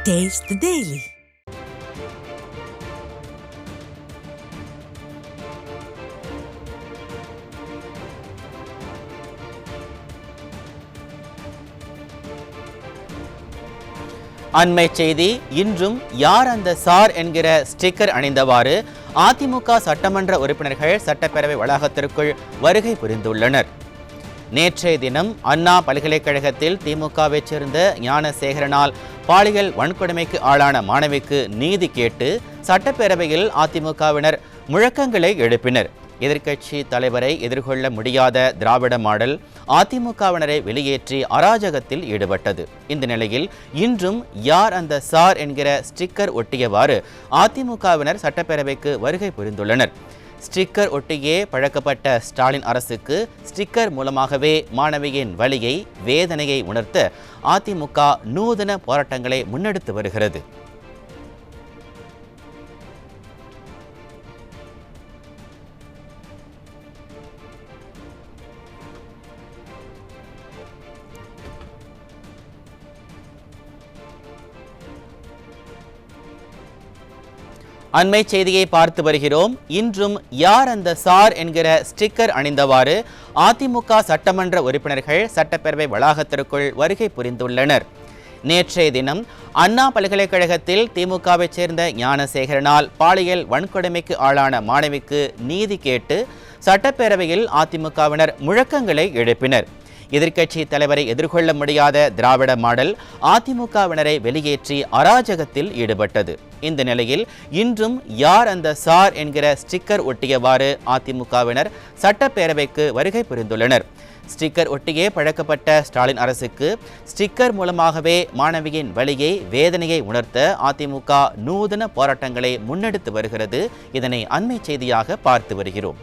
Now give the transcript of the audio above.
Taste the Daily. அண்மை செய்தி. இன்றும் யார் அந்த சார் என்கிற ஸ்டிக்கர் அணிந்தவாறு அதிமுக சட்டமன்ற உறுப்பினர்கள் சட்டப்பேரவை வளாகத்திற்குள் வருகை புரிந்துள்ளனர். நேற்றைய தினம் அண்ணா பல்கலைக்கழகத்தில் திமுகவைச் சேர்ந்த ஞானசேகரனால் பாலியல் வன்கொடுமைக்கு ஆளான மாணவிக்கு நீதி கேட்டு சட்டப்பேரவையில் அதிமுகவினர் முழக்கங்களை எழுப்பினர். எதிர்க்கட்சி தலைவரை எதிர்கொள்ள முடியாத திராவிட மாடல் அதிமுகவினரை வெளியேற்றி அராஜகத்தில் ஈடுபட்டது. இந்த நிலையில் இன்றும் யார் அந்த சார் என்கிற ஸ்டிக்கர் ஒட்டியவாறு அதிமுகவினர் சட்டப்பேரவைக்கு வருகை புரிந்துள்ளனர். ஸ்டிக்கர் ஒட்டியே பழக்கப்பட்ட ஸ்டாலின் அரசுக்கு ஸ்டிக்கர் மூலமாகவே மாணவியின் வலியை, வேதனையை உணர்த்த அதிமுக நூதன போராட்டங்களை முன்னெடுத்து வருகிறது. அண்மை செய்தியை பார்த்து வருகிறோம். இன்றும் யார் அந்த சார் என்கிற ஸ்டிக்கர் அணிந்தவாறு அதிமுக சட்டமன்ற உறுப்பினர்கள் சட்டப்பேரவை வளாகத்திற்குள் வருகை புரிந்துள்ளனர். நேற்றைய தினம் அண்ணா பல்கலைக்கழகத்தில் திமுகவைச் சேர்ந்த ஞானசேகரனால் பாலியல் வன்கொடுமைக்கு ஆளான மாணவிக்கு நீதி கேட்டு சட்டப்பேரவையில் அதிமுகவினர் முழக்கங்களை எழுப்பினர். எதிர்க்கட்சி தலைவரை எதிர்கொள்ள முடியாத திராவிட மாடல் அதிமுகவினரை வெளியேற்றி அராஜகத்தில் ஈடுபட்டது. இந்த நிலையில் இன்றும் யார் அந்த சார் என்கிற ஸ்டிக்கர் ஒட்டியவாறு அதிமுகவினர் சட்டப்பேரவைக்கு வருகை புரிந்துள்ளனர். ஸ்டிக்கர் ஒட்டியே பழக்கப்பட்ட ஸ்டாலின் அரசுக்கு ஸ்டிக்கர் மூலமாகவே மாணவியின் வலியை, வேதனையை உணர்த்த அதிமுக நூதன போராட்டங்களை முன்னெடுத்து வருகிறது. இதனை அண்மை செய்தியாக பார்த்து வருகிறோம்.